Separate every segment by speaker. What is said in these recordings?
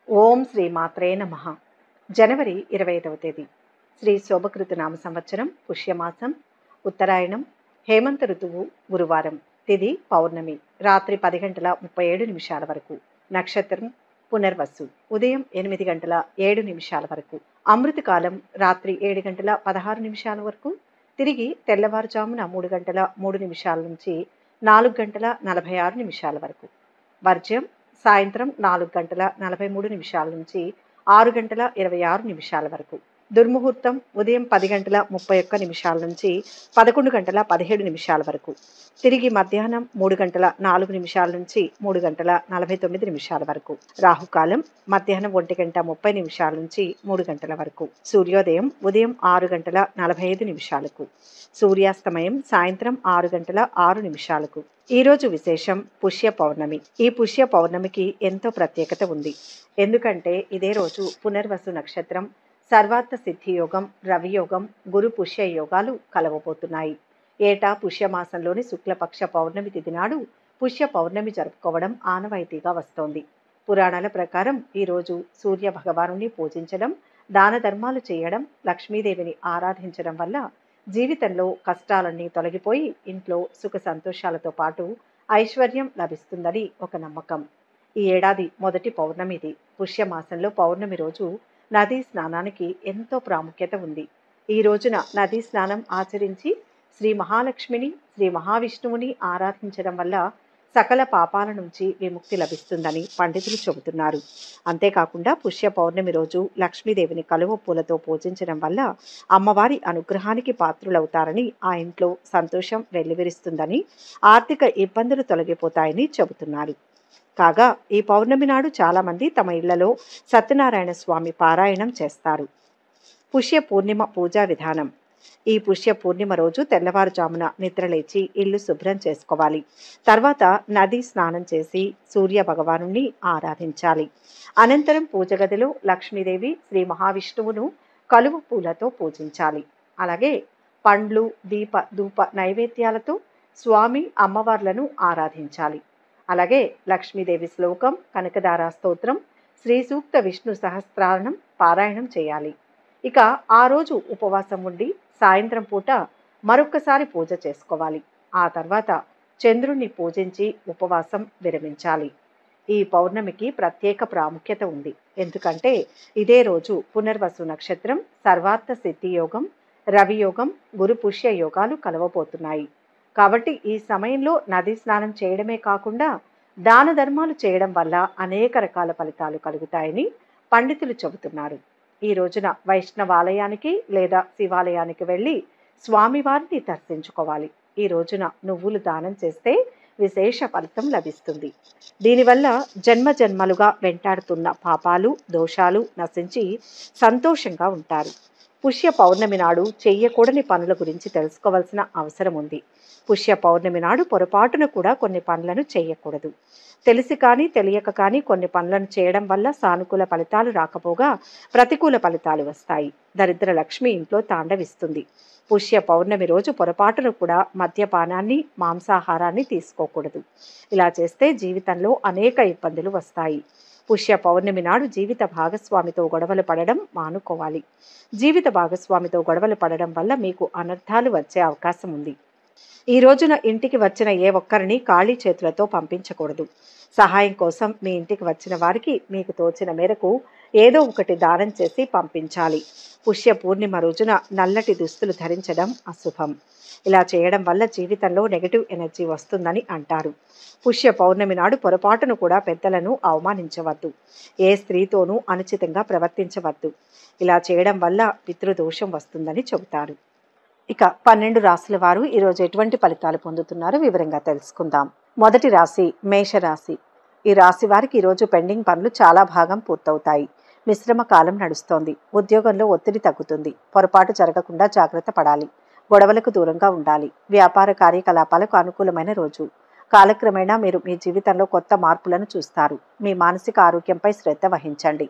Speaker 1: ఓం శ్రీ మాత్రే నమః. జనవరి 25వ తేదీ శ్రీ శోభకృత నామ సంవత్సరం పుష్యమాసం ఉత్తరాయణం హేమంత ఋతువు గురువారం. తిథి పౌర్ణమి రాత్రి 10:37 వరకు. నక్షత్రం పునర్వసు ఉదయం 8:07 వరకు. అమృతకాలం రాత్రి 7:16 వరకు. తిరిగి తెల్లవారుజామున 3:03 నుంచి 4:46 వరకు. వర్జ్యం సాయంత్రం 4:43 నుంచి 6:26 వరకు. దుర్ముహూర్తం ఉదయం 10:31 నుంచి 11:17 వరకు. తిరిగి మధ్యాహ్నం 3:04 నుంచి 3:49 వరకు. రాహుకాలం మధ్యాహ్నం 1:30 నుంచి 3 గంటల వరకు. సూర్యోదయం ఉదయం 6:45. సూర్యాస్తమయం సాయంత్రం 6:06. ఈ రోజు విశేషం పుష్య పౌర్ణమి. ఈ పుష్య పౌర్ణమికి ఎంతో ప్రత్యేకత ఉంది. ఎందుకంటే ఇదే రోజు పునర్వసు నక్షత్రం, సర్వార్థ సిద్ధి యోగం, రవియోగం, గురు పుష్య యోగాలు కలవబోతున్నాయి. ఏటా పుష్యమాసంలోని శుక్లపక్ష పౌర్ణమి తిథి నాడు పుష్య పౌర్ణమి జరుపుకోవడం ఆనవాయితీగా వస్తోంది. పురాణాల ప్రకారం ఈరోజు సూర్య భగవానుని పూజించడం, దాన ధర్మాలు చేయడం, లక్ష్మీదేవిని ఆరాధించడం వల్ల జీవితంలో కష్టాలన్నీ తొలగిపోయి ఇంట్లో సుఖ సంతోషాలతో పాటు ఐశ్వర్యం లభిస్తుందని ఒక నమ్మకం. ఈ ఏడాది మొదటి పౌర్ణమి ఇది. పుష్యమాసంలో పౌర్ణమి రోజు నదీ స్నానానికి ఎంతో ప్రాముఖ్యత ఉంది. ఈ రోజున నదీ స్నానం ఆచరించి శ్రీ మహాలక్ష్మిని, శ్రీ మహావిష్ణువుని ఆరాధించడం వల్ల సకల పాపాల నుంచి విముక్తి లభిస్తుందని పండితులు చెబుతున్నారు. అంతేకాకుండా పుష్య పౌర్ణమి రోజు లక్ష్మీదేవిని కలువ పూలతో పూజించడం వల్ల అమ్మవారి అనుగ్రహానికి పాత్రులవుతారని, ఆ ఇంట్లో సంతోషం వెల్లివిరుస్తుందని, ఆర్థిక ఇబ్బందులు తొలగిపోతాయని చెబుతున్నారు. కాగా ఈ పౌర్ణమి నాడు చాలామంది తమ ఇళ్లలో సత్యనారాయణ స్వామి పారాయణం చేస్తారు. పుష్య పూర్ణిమ పూజా విధానం. ఈ పుష్య పూర్ణిమ రోజు తెల్లవారుజామున నిద్రలేచి ఇల్లు శుభ్రం చేసుకోవాలి. తర్వాత నది స్నానం చేసి సూర్య భగవానుని ఆరాధించాలి. అనంతరం పూజ గదిలో లక్ష్మీదేవి, శ్రీ మహావిష్ణువును కలువ పూలతో పూజించాలి. అలాగే పండ్లు, ధూప నైవేద్యాలతో స్వామి అమ్మవార్లను ఆరాధించాలి. అలాగే లక్ష్మీదేవి శ్లోకం, కనకదార స్తోత్రం, శ్రీ సూక్త విష్ణు సహస్రారణం పారాయణం చేయాలి. ఇక ఆ రోజు ఉపవాసం ఉండి సాయంత్రం పూట మరొక్కసారి పూజ చేసుకోవాలి. ఆ తర్వాత చంద్రుణ్ణి పూజించి ఉపవాసం విరమించాలి. ఈ పౌర్ణమికి ప్రత్యేక ప్రాముఖ్యత ఉంది. ఎందుకంటే ఇదే రోజు పునర్వసు నక్షత్రం, సర్వార్థ సిద్ధి యోగం, రవియోగం, గురు పుష్య యోగాలు కలవబోతున్నాయి. కాబట్టి ఈ సమయంలో నదీ స్నానం చేయడమే కాకుండా దాన ధర్మాలు చేయడం వల్ల అనేక రకాల ఫలితాలు కలుగుతాయని పండితులు చెబుతున్నారు. ఈ రోజున వైష్ణవాలయానికి లేదా శివాలయానికి వెళ్ళి స్వామివారిని దర్శించుకోవాలి. ఈ రోజున నువ్వులు దానం చేస్తే విశేష ఫలితం లభిస్తుంది. దీనివల్ల జన్మ జన్మలుగా వెంటాడుతున్న పాపాలు, దోషాలు నశించి సంతోషంగా ఉంటారు. పుష్య పౌర్ణమి నాడు చెయ్యకూడని పనుల గురించి తెలుసుకోవాల్సిన అవసరం ఉంది. పుష్య పౌర్ణమి నాడు పొరపాటున కూడా కొన్ని పనులను చేయకూడదు. తెలిసి కానీ తెలియక కానీ కొన్ని పనులను చేయడం వల్ల సానుకూల ఫలితాలు రాకపోగా ప్రతికూల ఫలితాలు వస్తాయి. దరిద్ర లక్ష్మి ఇంట్లో తాండవిస్తుంది. పుష్య పౌర్ణమి రోజు పొరపాటును కూడా మద్యపానాన్ని, మాంసాహారాన్ని తీసుకోకూడదు. ఇలా చేస్తే జీవితంలో అనేక ఇబ్బందులు వస్తాయి. పుష్య పౌర్ణమి నాడు జీవిత భాగస్వామితో గొడవలు పడడం మానుకోవాలి. జీవిత భాగస్వామితో గొడవలు పడడం వల్ల మీకు అనర్థాలు వచ్చే అవకాశం ఉంది. ఈ రోజున ఇంటికి వచ్చిన ఏ ఒక్కరిని ఖాళీ చేతులతో పంపించకూడదు. సహాయం కోసం మీ ఇంటికి వచ్చిన వారికి మీకు తోచిన మేరకు ఏదో ఒకటి దానం చేసి పంపించాలి. పుష్య పూర్ణిమ రోజున నల్లటి దుస్తులు ధరించడం అశుభం. ఇలా చేయడం వల్ల జీవితంలో నెగటివ్ ఎనర్జీ వస్తుందని అంటారు. పుష్య పౌర్ణమి నాడు పొరపాటును కూడా పెద్దలను అవమానించవద్దు. ఏ స్త్రీతోనూ అనుచితంగా ప్రవర్తించవద్దు. ఇలా చేయడం వల్ల పితృదోషం వస్తుందని చెబుతారు. ఇక 12 రాశుల వారు ఈరోజు ఎటువంటి ఫలితాలు పొందుతున్నారో వివరంగా తెలుసుకుందాం. మొదటి రాశి మేషరాశి. ఈ రాశి వారికి ఈరోజు పెండింగ్ పనులు చాలా భాగం పూర్తవుతాయి. మిశ్రమ కాలం నడుస్తోంది. ఉద్యోగంలో ఒత్తిడి తగ్గుతుంది. పొరపాటు జరగకుండా జాగ్రత్త పడాలి. గొడవలకు దూరంగా ఉండాలి. వ్యాపార కార్యకలాపాలకు అనుకూలమైన రోజు. కాలక్రమేణా మీరు మీ జీవితంలో కొత్త మార్పులను చూస్తారు. మీ మానసిక ఆరోగ్యంపై శ్రద్ధ వహించండి.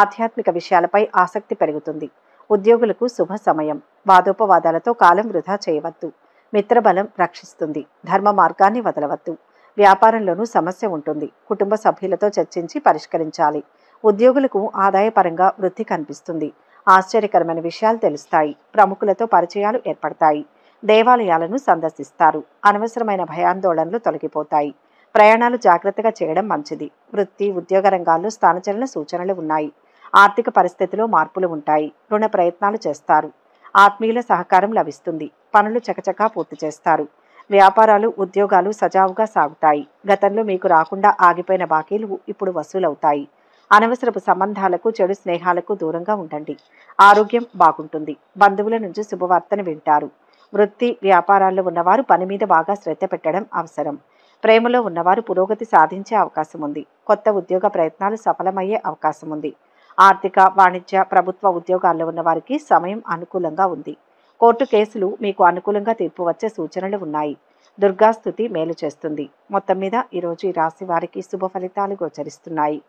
Speaker 1: ఆధ్యాత్మిక విషయాలపై ఆసక్తి పెరుగుతుంది. ఉద్యోగులకు శుభ సమయం. వాదోపవాదాలతో కాలం వృధా చేయవద్దు. మిత్రబలం రక్షిస్తుంది. ధర్మ మార్గాన్ని వదలవద్దు. వ్యాపారంలోనూ సమస్య ఉంటుంది. కుటుంబ సభ్యులతో చర్చించి పరిష్కరించాలి. ఉద్యోగులకు ఆదాయపరంగా వృద్ధి కనిపిస్తుంది. ఆశ్చర్యకరమైన విషయాలు తెలుస్తాయి. ప్రముఖులతో పరిచయాలు ఏర్పడతాయి. దేవాలయాలను సందర్శిస్తారు. అనవసరమైన భయాందోళనలు తొలగిపోతాయి. ప్రయాణాలు జాగ్రత్తగా చేయడం మంచిది. వృత్తి, ఉద్యోగ రంగాల్లో స్థానచలన సూచనలు ఉన్నాయి. ఆర్థిక పరిస్థితిలో మార్పులు ఉంటాయి. రుణ ప్రయత్నాలు చేస్తారు. ఆత్మీయుల సహకారం లభిస్తుంది. పనులు చకచకా పూర్తి చేస్తారు. వ్యాపారాలు, ఉద్యోగాలు సజావుగా సాగుతాయి. గతంలో మీకు రాకుండా ఆగిపోయిన బాకీలు ఇప్పుడు వసూలవుతాయి. అనవసరపు సంబంధాలకు, చెడు స్నేహాలకు దూరంగా ఉండండి. ఆరోగ్యం బాగుంటుంది. బంధువుల నుంచి శుభవార్తను వింటారు. వృత్తి, వ్యాపారాల్లో ఉన్నవారు పని మీద బాగా శ్రద్ధ పెట్టడం అవసరం. ప్రేమలో ఉన్నవారు పురోగతి సాధించే అవకాశం ఉంది. కొత్త ఉద్యోగ ప్రయత్నాలు సఫలమయ్యే అవకాశం ఉంది. ఆర్థిక, వాణిజ్య, ప్రభుత్వ ఉద్యోగాల్లో ఉన్న వారికి సమయం అనుకూలంగా ఉంది. కోర్టు కేసులు మీకు అనుకూలంగా తీర్పు వచ్చే సూచనలు ఉన్నాయి. దుర్గాస్తుతి మేలు చేస్తుంది. మొత్తం మీద ఈరోజు ఈ రాశి వారికి శుభ ఫలితాలు గోచరిస్తున్నాయి.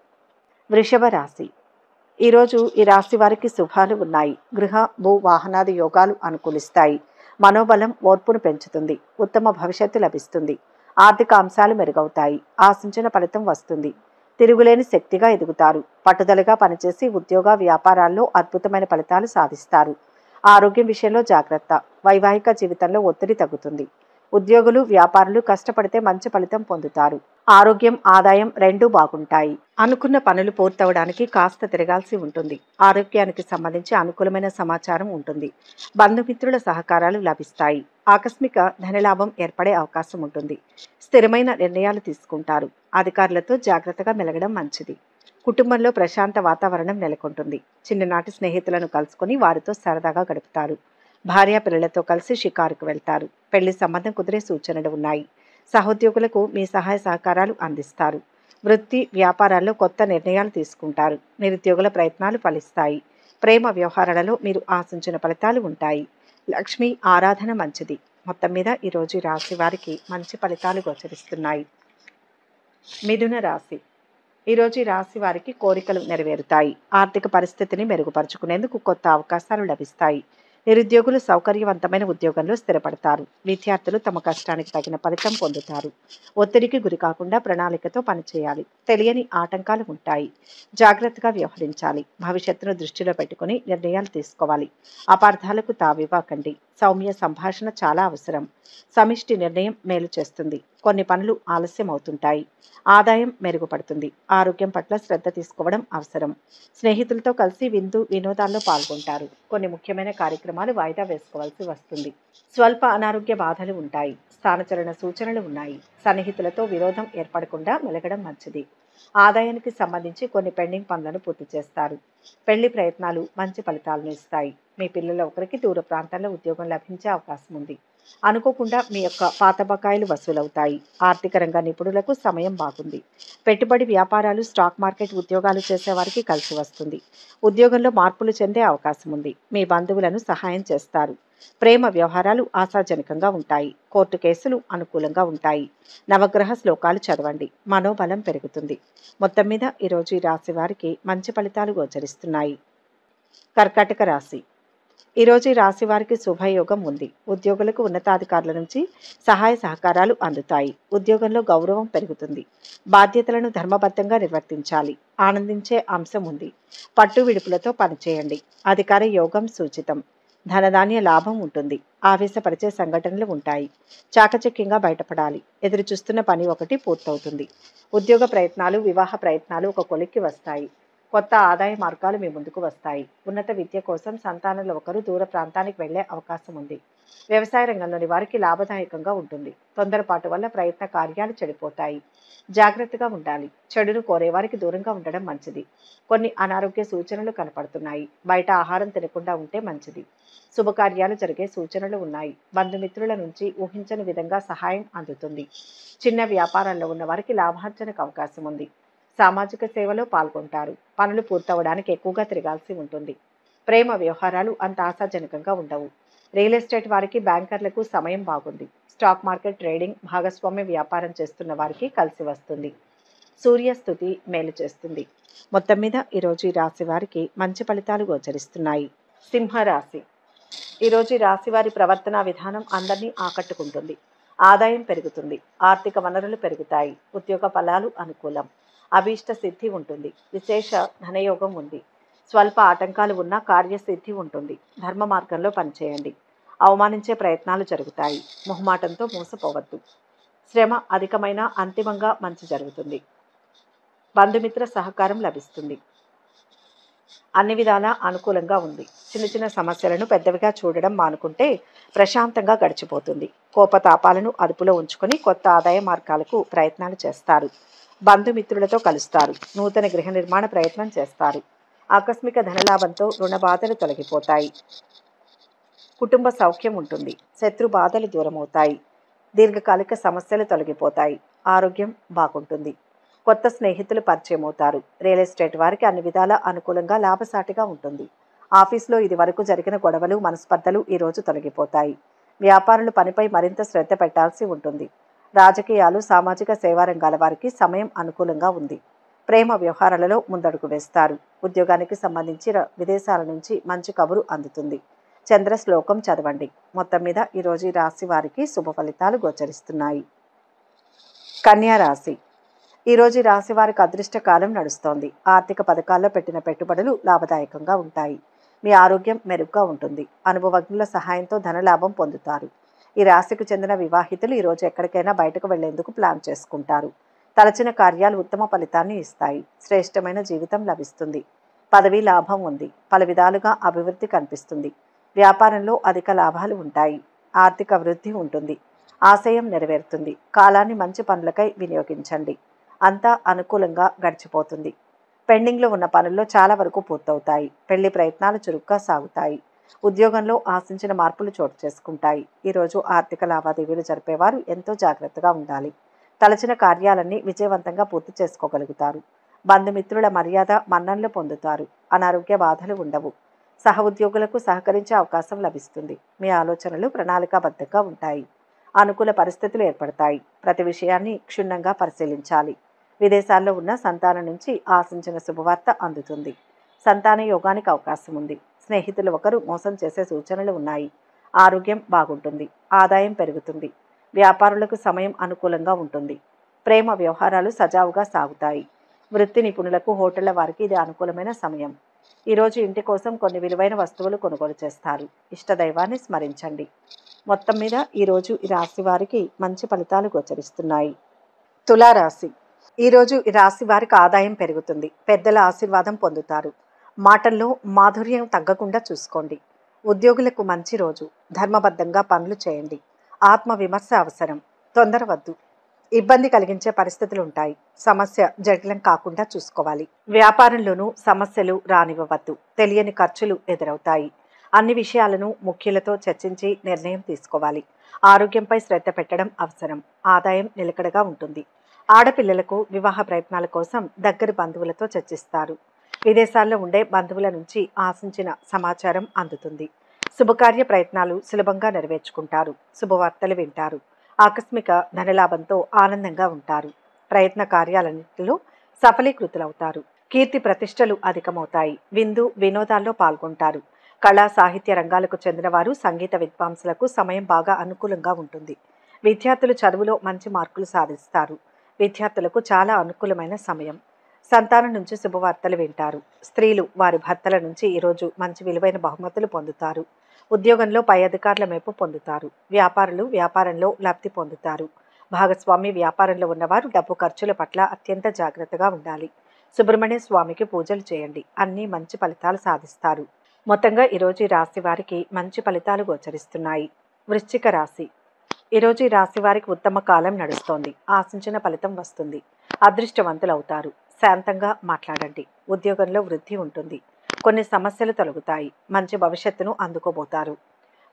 Speaker 1: వృషభ రాశి. ఈరోజు ఈ రాశి వారికి శుభాలు ఉన్నాయి. గృహ, భూ, వాహనాది యోగాలు అనుకూలిస్తాయి. మనోబలం ఓర్పును పెంచుతుంది. ఉత్తమ భవిష్యత్తు లభిస్తుంది. ఆర్థిక అంశాలు మెరుగవుతాయి. ఆశించిన ఫలితం వస్తుంది. తిరుగులేని శక్తిగా ఎదుగుతారు. పట్టుదలగా పనిచేసి ఉద్యోగ, వ్యాపారాల్లో అద్భుతమైన ఫలితాలు సాధిస్తారు. ఆరోగ్యం విషయంలో జాగ్రత్త. వైవాహిక జీవితంలో ఒత్తిడి తగ్గుతుంది. ఉద్యోగులు, వ్యాపారులు కష్టపడితే మంచి ఫలితం పొందుతారు. ఆరోగ్యం, ఆదాయం రెండూ బాగుంటాయి. అనుకున్న పనులు పూర్తవడానికి కాస్త తిరగాల్సి ఉంటుంది. ఆరోగ్యానికి సంబంధించి అనుకూలమైన సమాచారం ఉంటుంది. బంధుమిత్రుల సహకారాలు లభిస్తాయి. ఆకస్మిక ధనలాభం ఏర్పడే అవకాశం ఉంటుంది. స్థిరమైన నిర్ణయాలు తీసుకుంటారు. అధికారులతో జాగ్రత్తగా మెలగడం మంచిది. కుటుంబంలో ప్రశాంత వాతావరణం నెలకొంటుంది. చిన్ననాటి స్నేహితులను కలుసుకొని వారితో సరదాగా గడుపుతారు. భార్య పిల్లలతో కలిసి షికారుకు వెళ్తారు. పెళ్లి సంబంధం కుదిరే సూచనలు ఉన్నాయి. సహోద్యోగులకు మీ సహాయ సహకారాలు అందిస్తారు. వృత్తి, వ్యాపారాల్లో కొత్త నిర్ణయాలు తీసుకుంటారు. నిరుద్యోగుల ప్రయత్నాలు ఫలిస్తాయి. ప్రేమ వ్యవహారాలలో మీరు ఆశించిన ఫలితాలు ఉంటాయి. లక్ష్మీ ఆరాధన మంచిది. మొత్తం మీద ఈరోజు రాశి వారికి మంచి ఫలితాలు గోచరిస్తున్నాయి. మిథున రాశి. ఈరోజు ఈ రాశి వారికి కోరికలు నెరవేరుతాయి. ఆర్థిక పరిస్థితిని మెరుగుపరుచుకునేందుకు కొత్త అవకాశాలు లభిస్తాయి. నిరుద్యోగులు సౌకర్యవంతమైన ఉద్యోగంలో స్థిరపడతారు. విద్యార్థులు తమ కష్టానికి తగిన ఫలితం పొందుతారు. ఒత్తిడికి గురి కాకుండా ప్రణాళికతో పనిచేయాలి. తెలియని ఆటంకాలు ఉంటాయి. జాగ్రత్తగా వ్యవహరించాలి. భవిష్యత్తును దృష్టిలో పెట్టుకుని నిర్ణయాలు తీసుకోవాలి. అపార్థాలకు తావివ్వకండి. సౌమ్య సంభాషణ చాలా అవసరం. సమిష్టి నిర్ణయం మేలు చేస్తుంది. కొన్ని పనులు ఆలస్యం అవుతుంటాయి. ఆదాయం మెరుగుపడుతుంది. ఆరోగ్యం పట్ల శ్రద్ధ తీసుకోవడం అవసరం. స్నేహితులతో కలిసి విందు, వినోదాల్లో పాల్గొంటారు. కొన్ని ముఖ్యమైన కార్యక్రమాలు వాయిదా వేసుకోవాల్సి వస్తుంది. స్వల్ప అనారోగ్య బాధలు ఉంటాయి. స్థానచలన సూచనలు ఉన్నాయి. సన్నిహితులతో విరోధం ఏర్పడకుండా మెలగడం మంచిది. ఆదాయానికి సంబంధించి కొన్ని పెండింగ్ పనులను పూర్తి చేస్తారు. పెళ్లి ప్రయత్నాలు మంచి ఫలితాలను ఇస్తాయి. మీ పిల్లల ఒకరికి దూర ప్రాంతాల్లో ఉద్యోగం లభించే అవకాశం ఉంది. అనుకోకుండా మీ యొక్క పాత బకాయిలు వసూలవుతాయి. ఆర్థిక రంగ నిపుణులకు సమయం బాగుంది. పెట్టుబడి వ్యాపారాలు, స్టాక్ మార్కెట్ ఉద్యోగాలు చేసేవారికి కలిసి వస్తుంది. ఉద్యోగంలో మార్పులు చెందే అవకాశం ఉంది. మీ బంధువులను సహాయం చేస్తారు. ప్రేమ వ్యవహారాలు ఆశాజనకంగా ఉంటాయి. కోర్టు కేసులు అనుకూలంగా ఉంటాయి. నవగ్రహ శ్లోకాలు చదవండి. మనోబలం పెరుగుతుంది. మొత్తం మీద ఈరోజు ఈ రాశి వారికి మంచి ఫలితాలు గోచరిస్తున్నాయి. కర్కాటక రాశి. ఈరోజు ఈ రాశి వారికి శుభయోగం ఉంది. ఉద్యోగులకు ఉన్నతాధికారుల నుంచి సహాయ సహకారాలు అందుతాయి. ఉద్యోగంలో గౌరవం పెరుగుతుంది. బాధ్యతలను ధర్మబద్ధంగా నిర్వర్తించాలి. ఆనందించే అంశం ఉంది. పట్టు విడుపులతో పనిచేయండి. అధికార యోగం సూచితం. ధనధాన్య లాభం ఉంటుంది. ఆవేశపరిచే సంఘటనలు ఉంటాయి. చాకచక్యంగా బయటపడాలి. ఎదురు చూస్తున్న పని ఒకటి పూర్తవుతుంది. ఉద్యోగ ప్రయత్నాలు, వివాహ ప్రయత్నాలు ఒక కొలిక్కి వస్తాయి. కొత్త ఆదాయ మార్గాలు మీ ముందుకు వస్తాయి. ఉన్నత విద్య కోసం సంతానంలో ఒకరు దూర ప్రాంతానికి వెళ్లే అవకాశం ఉంది. వ్యవసాయ రంగంలోని వారికి లాభదాయకంగా ఉంటుంది. తొందరపాటు వల్ల ప్రయత్న కార్యాలు చెడిపోతాయి. జాగ్రత్తగా ఉండాలి. చెడును కోరేవారికి దూరంగా ఉండడం మంచిది. కొన్ని అనారోగ్య సూచనలు కనపడుతున్నాయి. బయట ఆహారం తినకుండా ఉంటే మంచిది. శుభకార్యాలు జరిగే సూచనలు ఉన్నాయి. బంధుమిత్రుల నుంచి ఊహించని విధంగా సహాయం అందుతుంది. చిన్న వ్యాపారాల్లో ఉన్న వారికి లాభార్జనకు అవకాశం ఉంది. సామాజిక సేవలో పాల్గొంటారు. పనులు పూర్తవడానికి ఎక్కువగా తిరగాల్సి ఉంటుంది. ప్రేమ వ్యవహారాలు అంత ఆశాజనకంగా ఉండవు. రియల్ ఎస్టేట్ వారికి, బ్యాంకర్లకు సమయం బాగుంది. స్టాక్ మార్కెట్, ట్రేడింగ్, భాగస్వామ్య వ్యాపారం చేస్తున్న వారికి కలిసి వస్తుంది. సూర్యస్థుతి మేలు చేస్తుంది. మొత్తం మీద ఈరోజు ఈ రాశి వారికి మంచి ఫలితాలు గోచరిస్తున్నాయి. సింహరాశి. ఈరోజు ఈ రాశి వారి ప్రవర్తన విధానం అందరినీ ఆకట్టుకుంటుంది. ఆదాయం పెరుగుతుంది. ఆర్థిక వనరులు పెరుగుతాయి. ఉద్యోగ ఫలాలు అనుకూలం. అభీష్ట సిద్ధి ఉంటుంది. విశేష ధనయోగం ఉంది. స్వల్ప ఆటంకాలు ఉన్న కార్యసిద్ధి ఉంటుంది. ధర్మ మార్గంలో పనిచేయండి. అవమానించే ప్రయత్నాలు జరుగుతాయి. మొహమాటంతో మోసపోవద్దు. శ్రమ అధికమైన అంతిమంగా మంచి జరుగుతుంది. బంధుమిత్ర సహకారం లభిస్తుంది. అన్ని విధాలా అనుకూలంగా ఉంది. చిన్న చిన్న సమస్యలను పెద్దవిగా చూడడం మానుకుంటే ప్రశాంతంగా గడిచిపోతుంది. కోపతాపాలను అదుపులో ఉంచుకొని కొత్త ఆదాయ మార్గాలకు ప్రయత్నాలు చేస్తారు. బంధుమిత్రులతో కలుస్తారు. నూతన గృహ నిర్మాణ ప్రయత్నం చేస్తారు. ఆకస్మిక ధనలాభంతో రుణ బాధలు తొలగిపోతాయి. కుటుంబ సౌఖ్యం ఉంటుంది. శత్రు బాధలు దూరమవుతాయి. దీర్ఘకాలిక సమస్యలు తొలగిపోతాయి. ఆరోగ్యం బాగుంటుంది. కొత్త స్నేహితులు పరిచయం అవుతారు. రియల్ ఎస్టేట్ వారికి అన్ని విధాలా అనుకూలంగా లాభసాటిగా ఉంటుంది. ఆఫీస్లో ఇది వరకు జరిగిన గొడవలు మనస్పర్ధలు ఈరోజు తొలగిపోతాయి. వ్యాపారులు పనిపై మరింత శ్రద్ధ పెట్టాల్సి ఉంటుంది. రాజకీయాలు సామాజిక సేవా రంగాల వారికి సమయం అనుకూలంగా ఉంది. ప్రేమ వ్యవహారాలలో ముందడుగు వేస్తారు. ఉద్యోగానికి సంబంధించి విదేశాల నుంచి మంచి కబురు అందుతుంది. చంద్ర శ్లోకం చదవండి. మొత్తం మీద ఈరోజు ఈ రాశి వారికి శుభ ఫలితాలు గోచరిస్తున్నాయి. కన్యా రాశి. ఈరోజు ఈ రాశి వారికి అదృష్ట కాలం నడుస్తోంది. ఆర్థిక పథకాల్లో పెట్టిన పెట్టుబడులు లాభదాయకంగా ఉంటాయి. మీ ఆరోగ్యం మెరుగ్గా ఉంటుంది. అనుభవజ్ఞుల సహాయంతో ధనలాభం పొందుతారు. ఈ రాశికి చెందిన వివాహితులు ఈరోజు ఎక్కడికైనా బయటకు వెళ్లేందుకు ప్లాన్ చేసుకుంటారు. తలచిన కార్యాలు ఉత్తమ ఫలితాన్ని ఇస్తాయి. శ్రేష్టమైన జీవితం లభిస్తుంది. పదవీ లాభం ఉంది. పలు విధాలుగా అభివృద్ధి కనిపిస్తుంది. వ్యాపారంలో అధిక లాభాలు ఉంటాయి. ఆర్థిక వృద్ధి ఉంటుంది. ఆశయం నెరవేరుతుంది. కాలాన్ని మంచి పనులకై వినియోగించండి. అంతా అనుకూలంగా గడిచిపోతుంది. పెండింగ్లో ఉన్న పనుల్లో చాలా వరకు పూర్తవుతాయి. పెళ్లి ప్రయత్నాలు చురుగ్గా సాగుతాయి. ఉద్యోగంలో ఆశించిన మార్పులు చోటు చేసుకుంటాయి. ఈరోజు ఆర్థిక లావాదేవీలు జరిపేవారు ఎంతో జాగ్రత్తగా ఉండాలి. తలచిన కార్యాలన్నీ విజయవంతంగా పూర్తి చేసుకోగలుగుతారు. బంధుమిత్రుల మర్యాద మన్ననలు పొందుతారు. అనారోగ్య బాధలు ఉండవు. సహ ఉద్యోగులకు సహకరించే అవకాశం లభిస్తుంది. మీ ఆలోచనలు ప్రణాళికాబద్ధంగా ఉంటాయి. అనుకూల పరిస్థితులు ఏర్పడతాయి. ప్రతి విషయాన్ని క్షుణ్ణంగా పరిశీలించాలి. విదేశాల్లో ఉన్న సంతానం నుంచి ఆశించిన శుభవార్త అందుతుంది. సంతాన యోగానికి అవకాశం ఉంది. స్నేహితులు ఒకరు మోసం చేసే సూచనలు ఉన్నాయి. ఆరోగ్యం బాగుంటుంది. ఆదాయం పెరుగుతుంది. వ్యాపారులకు సమయం అనుకూలంగా ఉంటుంది. ప్రేమ వ్యవహారాలు సజావుగా సాగుతాయి. వృత్తి నిపుణులకు హోటళ్ల వారికి ఇది అనుకూలమైన సమయం. ఈరోజు ఇంటి కోసం కొన్ని విలువైన వస్తువులు కొనుగోలు చేస్తారు. ఇష్టదైవాన్ని స్మరించండి. మొత్తం మీద ఈరోజు ఈ రాశి వారికి మంచి ఫలితాలు గోచరిస్తున్నాయి. తులారాశి. ఈరోజు ఈ రాశి వారికి ఆదాయం పెరుగుతుంది. పెద్దల ఆశీర్వాదం పొందుతారు. మాటల్లో మాధుర్యం తగ్గకుండా చూసుకోండి. ఉద్యోగులకు మంచి రోజు. ధర్మబద్ధంగా పనులు చేయండి. ఆత్మ విమర్శ అవసరం. తొందరవద్దు. ఇబ్బంది కలిగించే పరిస్థితులు ఉంటాయి. సమస్య జటిలం కాకుండా చూసుకోవాలి. వ్యాపారంలోనూ సమస్యలు రానివ్వవద్దు. తెలియని ఖర్చులు ఎదురవుతాయి. అన్ని విషయాలను ముఖ్యులతో చర్చించి నిర్ణయం తీసుకోవాలి. ఆరోగ్యంపై శ్రద్ధ పెట్టడం అవసరం. ఆదాయం నిలకడగా ఉంటుంది. ఆడపిల్లలకు వివాహ ప్రయత్నాల కోసం దగ్గరి బంధువులతో చర్చిస్తారు. విదేశాల్లో ఉండే బంధువుల నుంచి ఆశించిన సమాచారం అందుతుంది. శుభకార్య ప్రయత్నాలు సులభంగా నెరవేర్చుకుంటారు. శుభవార్తలు వింటారు. ఆకస్మిక ధనలాభంతో ఆనందంగా ఉంటారు. ప్రయత్న కార్యాలన్నింటిలో సఫలీకృతులవుతారు. కీర్తి ప్రతిష్టలు అధికమవుతాయి. విందు వినోదాల్లో పాల్గొంటారు. కళా సాహిత్య రంగాలకు చెందిన వారు సంగీత విద్వాంసులకు సమయం బాగా అనుకూలంగా ఉంటుంది. విద్యార్థులు చదువులో మంచి మార్కులు సాధిస్తారు. విద్యార్థులకు చాలా అనుకూలమైన సమయం. సంతానం నుంచి శుభవార్తలు వింటారు. స్త్రీలు వారి భర్తల నుంచి ఈరోజు మంచి విలువైన బహుమతులు పొందుతారు. ఉద్యోగంలో పై అధికారుల మెప్పు పొందుతారు. వ్యాపారులు వ్యాపారంలో లబ్ధి పొందుతారు. భాగస్వామి వ్యాపారంలో ఉన్నవారు డబ్బు ఖర్చుల పట్ల అత్యంత జాగ్రత్తగా ఉండాలి. సుబ్రహ్మణ్య స్వామికి పూజలు చేయండి. అన్ని మంచి ఫలితాలు సాధిస్తారు. మొత్తంగా ఈరోజు ఈ రాశి వారికి మంచి ఫలితాలు గోచరిస్తున్నాయి. వృశ్చిక రాశి. ఈరోజు ఈ రాశి వారికి ఉత్తమ కాలం నడుస్తోంది. ఆశించిన ఫలితం వస్తుంది. అదృష్టవంతులవుతారు. శాంతంగా మాట్లాడండి. ఉద్యోగంలో వృద్ధి ఉంటుంది. కొన్ని సమస్యలు తొలగుతాయి. మంచి భవిష్యత్తును అందుకోబోతారు.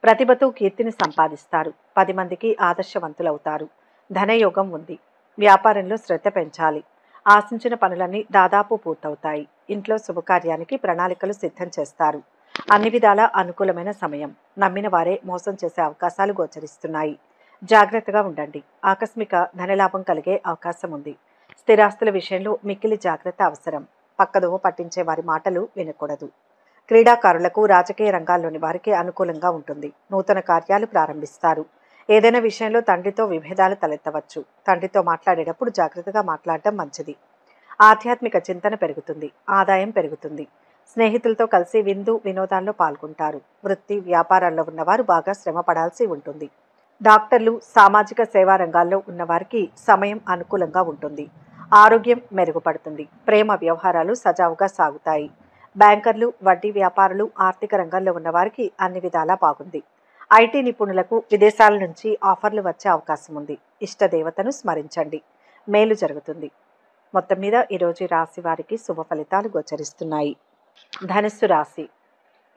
Speaker 1: ప్రతిభతో కీర్తిని సంపాదిస్తారు. 10 మందికి ఆదర్శవంతులవుతారు. ధనయోగం ఉంది. వ్యాపారంలో శ్రద్ధ పెంచాలి. ఆశించిన పనులన్నీ దాదాపు పూర్తవుతాయి. ఇంట్లో శుభకార్యానికి ప్రణాళికలు సిద్ధం చేస్తారు. అన్ని విధాలా అనుకూలమైన సమయం. నమ్మిన వారే మోసం చేసే అవకాశాలు గోచరిస్తున్నాయి. జాగ్రత్తగా ఉండండి. ఆకస్మిక ధనలాభం కలిగే అవకాశం ఉంది. స్థిరాస్తుల విషయంలో మిక్కిలి జాగ్రత్త అవసరం. పక్కదోవ పట్టించే వారి మాటలు వినకూడదు. క్రీడాకారులకు రాజకీయ రంగాల్లోని వారికి అనుకూలంగా ఉంటుంది. నూతన కార్యాలు ప్రారంభిస్తారు. ఏదైనా విషయంలో తండ్రితో విభేదాలు తలెత్తవచ్చు. తండ్రితో మాట్లాడేటప్పుడు జాగ్రత్తగా మాట్లాడటం మంచిది. ఆధ్యాత్మిక చింతన పెరుగుతుంది. ఆదాయం పెరుగుతుంది. స్నేహితులతో కలిసి విందు వినోదాల్లో పాల్గొంటారు. వృత్తి వ్యాపారాల్లో ఉన్నవారు బాగా శ్రమ పడాల్సి ఉంటుంది. డాక్టర్లు, సామాజిక సేవా రంగాల్లో ఉన్నవారికి సమయం అనుకూలంగా ఉంటుంది. ఆరోగ్యం మెరుగుపడుతుంది. ప్రేమ వ్యవహారాలు సజావుగా సాగుతాయి. బ్యాంకర్లు, వడ్డీ వ్యాపారులు, ఆర్థిక రంగంలో ఉన్నవారికి అన్ని విధాలా బాగుంది. ఐటీ నిపుణులకు విదేశాల నుంచి ఆఫర్లు వచ్చే అవకాశం ఉంది. ఇష్ట దేవతను స్మరించండి. మేలు జరుగుతుంది. మొత్తం మీద ఈరోజు ఈ రాశి వారికి శుభ ఫలితాలు గోచరిస్తున్నాయి. ధనుస్సు రాశి.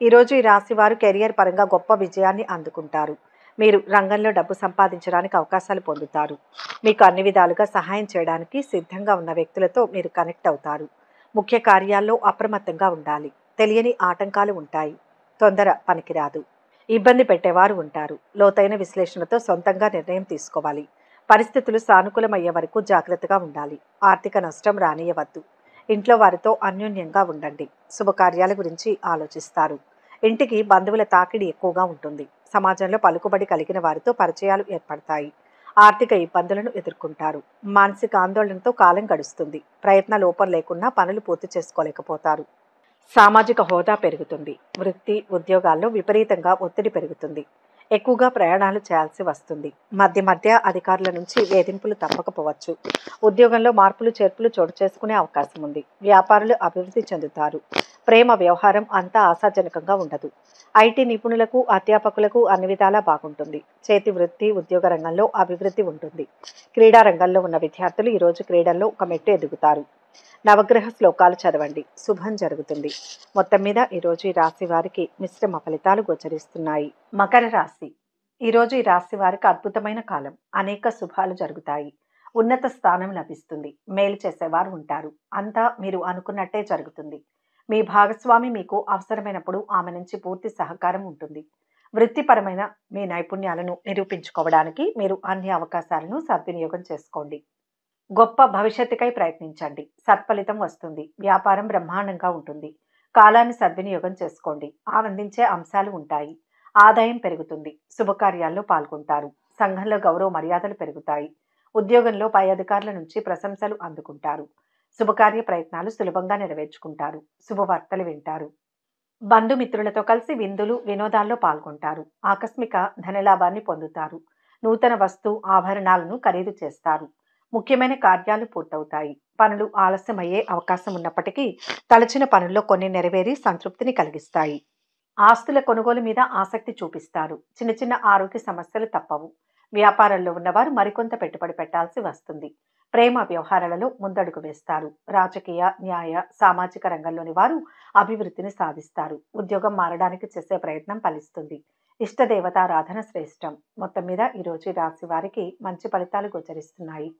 Speaker 1: ఈరోజు ఈ రాశి వారు కెరియర్ పరంగా గొప్ప విజయాన్ని అందుకుంటారు. మీరు రంగంలో డబ్బు సంపాదించడానికి అవకాశాలు పొందుతారు. మీకు అన్ని విధాలుగా సహాయం చేయడానికి సిద్ధంగా ఉన్న వ్యక్తులతో మీరు కనెక్ట్ అవుతారు. ముఖ్య కార్యాల్లో అప్రమత్తంగా ఉండాలి. తెలియని ఆటంకాలు ఉంటాయి. తొందర పనికిరాదు. ఇబ్బంది పెట్టేవారు ఉంటారు. లోతైన విశ్లేషణతో సొంతంగా నిర్ణయం తీసుకోవాలి. పరిస్థితులు సానుకూలమయ్యే వరకు జాగ్రత్తగా ఉండాలి. ఆర్థిక నష్టం రానియవద్దు. ఇంట్లో వారితో అన్యోన్యంగా ఉండండి. శుభకార్యాల గురించి ఆలోచిస్తారు. ఇంటికి బంధువుల తాకిడి ఎక్కువగా ఉంటుంది. సమాజంలో పలుకుబడి కలిగిన వారితో పరిచయాలు ఏర్పడతాయి. ఆర్థిక ఇబ్బందులను ఎదుర్కొంటారు. మానసిక ఆందోళనతో కాలం గడుస్తుంది. ప్రయత్న లోపం లేకున్నా పనులు పూర్తి చేసుకోలేకపోతారు. సామాజిక హోదా పెరుగుతుంది. వృత్తి ఉద్యోగాల్లో విపరీతంగా ఒత్తిడి పెరుగుతుంది. ఎక్కువగా ప్రయాణాలు చేయాల్సి వస్తుంది. మధ్య మధ్య అధికారుల నుంచి వేధింపులు తప్పకపోవచ్చు. ఉద్యోగంలో మార్పులు చేర్పులు చోటు చేసుకునే అవకాశం ఉంది. వ్యాపారులు అభివృద్ధి చెందుతారు. ప్రేమ వ్యవహారం అంతా ఆశాజనకంగా ఉండదు. ఐటీ నిపుణులకు, అధ్యాపకులకు అన్ని విధాలా బాగుంటుంది. చేతి వృత్తి ఉద్యోగ రంగంలో అభివృద్ధి ఉంటుంది. క్రీడా రంగంలో ఉన్న విద్యార్థులు ఈరోజు క్రీడల్లో ఒక మెట్టు ఎదుగుతారు. నవగ్రహ శ్లోకాలు చదవండి. శుభం జరుగుతుంది. మొత్తం మీద ఈరోజు ఈ రాశి వారికి మిశ్రమ ఫలితాలు గోచరిస్తున్నాయి. మకర రాశి. ఈరోజు ఈ రాశి వారికి అద్భుతమైన కాలం. అనేక శుభాలు జరుగుతాయి. ఉన్నత స్థానం లభిస్తుంది. మేలు చేసేవారు ఉంటారు. అంతా మీరు అనుకున్నట్టే జరుగుతుంది. మీ భాగస్వామి మీకు అవసరమైనప్పుడు ఆమె నుంచి పూర్తి సహకారం ఉంటుంది. వృత్తిపరమైన మీ నైపుణ్యాలను నిరూపించుకోవడానికి మీరు అన్ని అవకాశాలను సద్వినియోగం చేసుకోండి. గొప్ప భవిష్యత్తుకై ప్రయత్నించండి. సత్ఫలితం వస్తుంది. వ్యాపారం బ్రహ్మాండంగా ఉంటుంది. కాలాన్ని సద్వినియోగం చేసుకోండి. ఆనందించే అంశాలు ఉంటాయి. ఆదాయం పెరుగుతుంది. శుభకార్యాల్లో పాల్గొంటారు. సంఘంలో గౌరవ మర్యాదలు పెరుగుతాయి. ఉద్యోగంలో పై అధికారుల నుంచి ప్రశంసలు అందుకుంటారు. శుభకార్య ప్రయత్నాలు సులభంగా నెరవేర్చుకుంటారు. శుభవార్తలు వింటారు. బంధుమిత్రులతో కలిసి విందులు వినోదాల్లో పాల్గొంటారు. ఆకస్మిక ధనలాభాన్ని పొందుతారు. నూతన వస్తు ఆభరణాలను ఖరీదు చేస్తారు. ముఖ్యమైన కార్యాలు పూర్తవుతాయి. పనులు ఆలస్యమయ్యే అవకాశం ఉన్నప్పటికీ తలచిన పనుల్లో కొన్ని నెరవేరి సంతృప్తిని కలిగిస్తాయి. ఆస్తుల కొనుగోలు మీద ఆసక్తి చూపిస్తారు. చిన్న చిన్న ఆరోగ్య సమస్యలు తప్పవు. వ్యాపారంలో ఉన్నవారు మరికొంత పెట్టుబడి పెట్టాల్సి వస్తుంది. ప్రేమ వ్యవహారాలలో ముందడుగు వేస్తారు. రాజకీయ, న్యాయ, సామాజిక రంగంలోని వారు అభివృద్ధిని సాధిస్తారు. ఉద్యోగం మారడానికి చేసే ప్రయత్నం ఫలిస్తుంది. ఇష్టదేవతారాధన శ్రేష్టం. మొత్తం మీద ఈరోజు ఈ రాశి వారికి మంచి ఫలితాలు గోచరిస్తున్నాయి.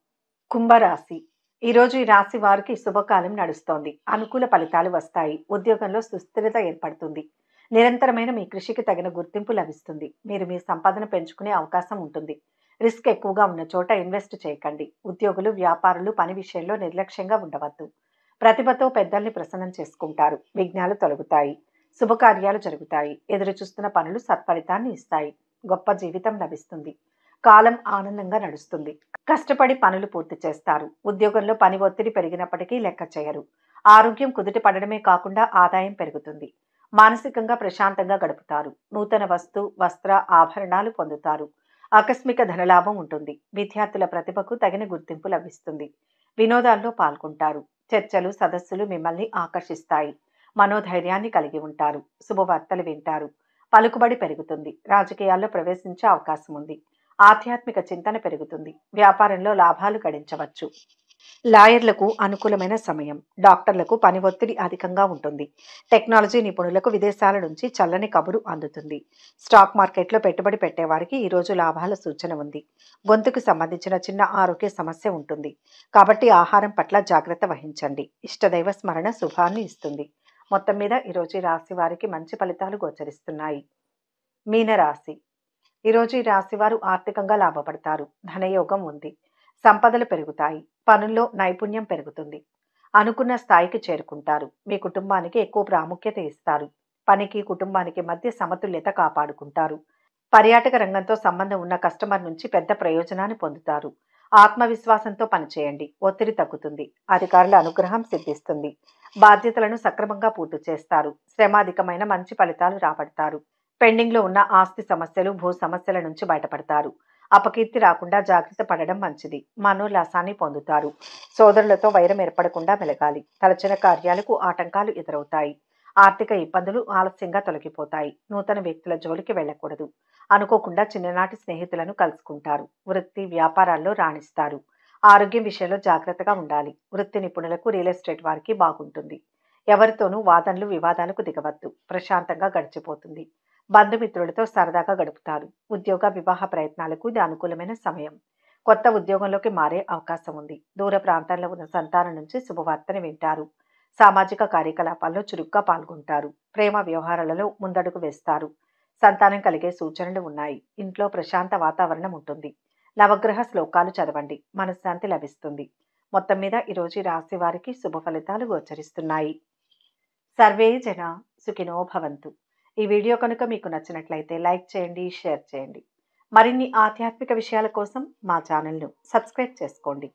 Speaker 1: కుంభరాశి. ఈరోజు ఈ రాశి వారికి శుభకాలం నడుస్తోంది. అనుకూల ఫలితాలు వస్తాయి. ఉద్యోగంలో సుస్థిరత ఏర్పడుతుంది. నిరంతరమైన మీ కృషికి తగిన గుర్తింపు లభిస్తుంది. మీరు మీ సంపాదన పెంచుకునే అవకాశం ఉంటుంది. రిస్క్ ఎక్కువగా ఉన్న చోట ఇన్వెస్ట్ చేయకండి. ఉద్యోగులు, వ్యాపారులు పని విషయంలో నిర్లక్ష్యంగా ఉండవద్దు. ప్రతిభతో పెద్దల్ని ప్రసన్నం చేసుకుంటారు. విఘ్నాలు తొలగుతాయి. శుభకార్యాలు జరుగుతాయి. ఎదురు చూస్తున్న పనులు సత్ఫలితాన్ని ఇస్తాయి. గొప్ప జీవితం లభిస్తుంది. కాలం ఆనందంగా నడుస్తుంది. కష్టపడి పనులు పూర్తి చేస్తారు. ఉద్యోగంలో పని ఒత్తిడి పెరిగినప్పటికీ లెక్క చేయరు. ఆరోగ్యం కుదుట పడడమే కాకుండా ఆదాయం పెరుగుతుంది. మానసికంగా ప్రశాంతంగా గడుపుతారు. నూతన వస్త్ర ఆభరణాలు పొందుతారు. ఆకస్మిక ధనలాభం ఉంటుంది. విద్యార్థుల ప్రతిభకు తగిన గుర్తింపు లభిస్తుంది. వినోదాల్లో పాల్గొంటారు. చర్చలు, సదస్సులు మిమ్మల్ని ఆకర్షిస్తాయి. మనోధైర్యాన్ని కలిగి ఉంటారు. శుభవార్తలు వింటారు. పలుకుబడి పెరుగుతుంది. రాజకీయాల్లో ప్రవేశించే అవకాశం ఉంది. ఆధ్యాత్మిక చింతన పెరుగుతుంది. వ్యాపారంలో లాభాలు గడించవచ్చు. లాయర్లకు అనుకూలమైన సమయం. డాక్టర్లకు పని ఒత్తిడి అధికంగా ఉంటుంది. టెక్నాలజీ నిపుణులకు విదేశాల నుంచి చల్లని కబురు అందుతుంది. స్టాక్ మార్కెట్లో పెట్టుబడి పెట్టేవారికి ఈరోజు లాభాల సూచన ఉంది. గొంతుకు సంబంధించిన చిన్న ఆరోగ్య సమస్య ఉంటుంది. కాబట్టి ఆహారం పట్ల జాగ్రత్త వహించండి. ఇష్టదైవ స్మరణ శుభాన్ని ఇస్తుంది. మొత్తం మీద ఈరోజు ఈ రాశి వారికి మంచి ఫలితాలు గోచరిస్తున్నాయి. మీనరాశి. ఈరోజు ఈ రాశి వారు ఆర్థికంగా లాభపడతారు. ధనయోగం ఉంది. సంపదలు పెరుగుతాయి. పనుల్లో నైపుణ్యం పెరుగుతుంది. అనుకున్న స్థాయికి చేరుకుంటారు. మీ కుటుంబానికి ఎక్కువ ప్రాముఖ్యత ఇస్తారు. పనికి కుటుంబానికి మధ్య సమతుల్యత కాపాడుకుంటారు. పర్యాటక రంగంతో సంబంధం ఉన్న కస్టమర్ నుంచి పెద్ద ప్రయోజనాన్ని పొందుతారు. ఆత్మవిశ్వాసంతో పనిచేయండి, ఒత్తిడి తగ్గుతుంది, అధికారుల అనుగ్రహం సిద్ధిస్తుంది, బాధ్యతలను సక్రమంగా పూర్తి చేస్తారు, శ్రమాధికమైన మంచి ఫలితాలు రాబడతారు, పెండింగ్లో ఉన్న ఆస్తి సమస్యలు భూ సమస్యల నుంచి బయటపడతారు, అపకీర్తి రాకుండా జాగ్రత్త పడడం మంచిది, మనోల్లాసాన్ని పొందుతారు, సోదరులతో వైరం ఏర్పడకుండా మెలగాలి, తలచిన కార్యాలకు ఆటంకాలు ఎదురవుతాయి, ఆర్థిక ఇబ్బందులు ఆలస్యంగా తొలగిపోతాయి, నూతన వ్యక్తుల జోలికి వెళ్ళకూడదు, అనుకోకుండా చిన్ననాటి స్నేహితులను కలుసుకుంటారు, వృత్తి వ్యాపారాల్లో రాణిస్తారు, ఆరోగ్యం విషయంలో జాగ్రత్తగా ఉండాలి, వృత్తి నిపుణులకు రియల్ ఎస్టేట్ వారికి బాగుంటుంది, ఎవరితోనూ వాదనలు వివాదాలకు దిగవద్దు, ప్రశాంతంగా గడిచిపోతుంది, బంధుమిత్రులతో సరదాగా గడుపుతారు, ఉద్యోగ వివాహ ప్రయత్నాలకు ఇది అనుకూలమైన సమయం, కొత్త ఉద్యోగంలోకి మారే అవకాశం ఉంది, దూర ప్రాంతాల్లో ఉన్న సంతానం నుంచి శుభవార్తను వింటారు, సామాజిక కార్యకలాపాల్లో చురుగ్గా పాల్గొంటారు, ప్రేమ వ్యవహారాలలో ముందడుగు వేస్తారు, సంతానం కలిగే సూచనలు ఉన్నాయి, ఇంట్లో ప్రశాంత వాతావరణం ఉంటుంది, నవగ్రహ శ్లోకాలు చదవండి, మనశ్శాంతి లభిస్తుంది. మొత్తం మీద ఈరోజు ఈ రాశి వారికి శుభ ఫలితాలు గోచరిస్తున్నాయి. సర్వే జన సుఖినో భవంతు. ఈ వీడియో కనుక మీకు నచ్చినట్లయితే లైక్ చేయండి, షేర్ చేయండి. మరిన్ని ఆధ్యాత్మిక విషయాల కోసం మా ఛానల్ను సబ్స్క్రైబ్ చేసుకోండి.